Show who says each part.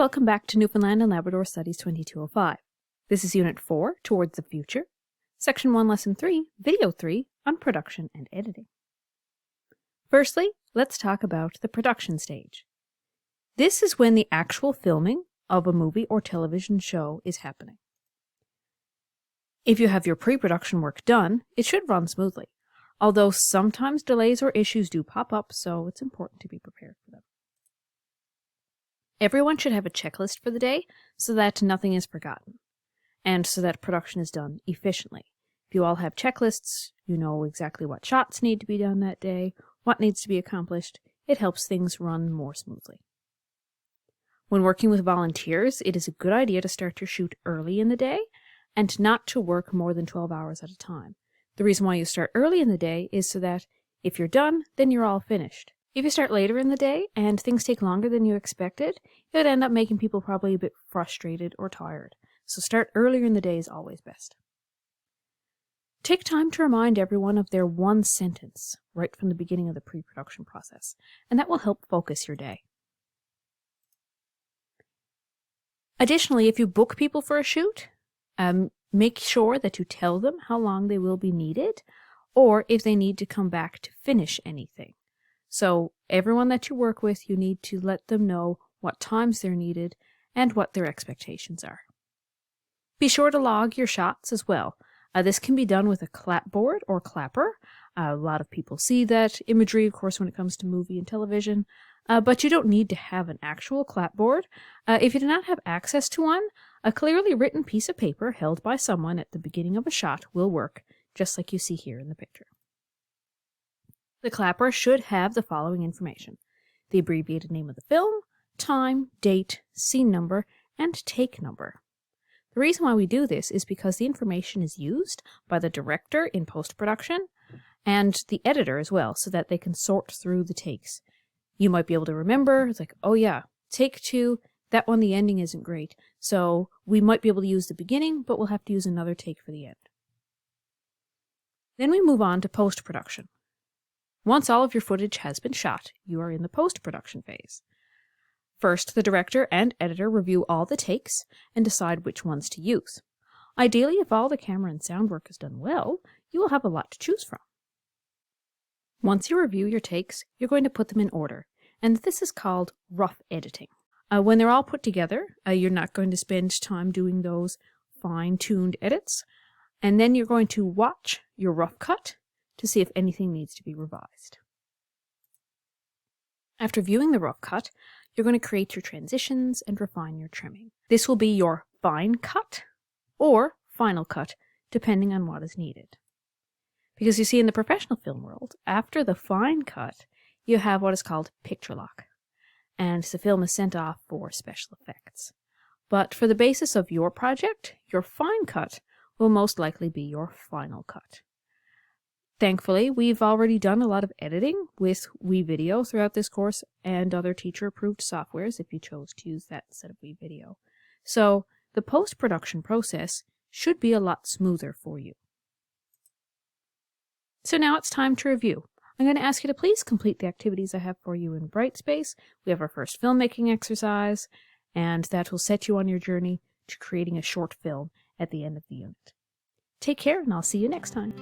Speaker 1: welcome back to Newfoundland and Labrador Studies 2205. This is Unit 4, Towards the Future, Section 1, Lesson 3, Video 3, on Production and Editing. Firstly, let's talk about the production stage. This is when the actual filming of a movie or television show is happening. If you have your pre-production work done, it should run smoothly, although sometimes delays or issues do pop up, so it's important to be prepared for them. Everyone should have a checklist for the day so that nothing is forgotten, and so that production is done efficiently. If you all have checklists, you know exactly what shots need to be done that day, what needs to be accomplished. It helps things run more smoothly. When working with volunteers, it is a good idea to start your shoot early in the day and not to work more than 12 hours at a time. The reason why you start early in the day is so that if you're done, then you're all finished. If you start later in the day and things take longer than you expected, it would end up making people probably a bit frustrated or tired. So start earlier in the day is always best. Take time to remind everyone of their one sentence right from the beginning of the pre-production process, and that will help focus your day. Additionally, if you book people for a shoot, make sure that you tell them how long they will be needed, or if they need to come back to finish anything. So everyone that you work with, you need to let them know what times they're needed and what their expectations are. Be sure to log your shots as well. This can be done with a clapboard or clapper. A lot of people see that imagery, of course, when it comes to movie and television, but you don't need to have an actual clapboard. If you do not have access to one, a clearly written piece of paper held by someone at the beginning of a shot will work, just like you see here in the picture. The clapper should have the following information: the abbreviated name of the film, time, date, scene number, and take number. The reason why we do this is because the information is used by the director in post-production and the editor as well, so that they can sort through the takes. You might be able to remember, it's like, oh yeah, take 2, that one the ending isn't great, so we might be able to use the beginning, but we'll have to use another take for the end. Then we move on to post-production. Once all of your footage has been shot, you are in the post-production phase. First, the director and editor review all the takes and decide which ones to use. Ideally, if all the camera and sound work is done well, you will have a lot to choose from. Once you review your takes, you're going to put them in order, and this is called rough editing. When they're all put together, you're not going to spend time doing those fine-tuned edits, and then you're going to watch your rough cut to see if anything needs to be revised. After viewing the rough cut, you're going to create your transitions and refine your trimming. This will be your fine cut or final cut, depending on what is needed. Because you see, in the professional film world, after the fine cut, you have what is called picture lock, and the film is sent off for special effects. But for the basis of your project, your fine cut will most likely be your final cut. Thankfully, we've already done a lot of editing with WeVideo throughout this course and other teacher-approved softwares if you chose to use that instead of WeVideo. So the post-production process should be a lot smoother for you. So now it's time to review. I'm going to ask you to please complete the activities I have for you in Brightspace. We have our first filmmaking exercise, and that will set you on your journey to creating a short film at the end of the unit. Take care, and I'll see you next time.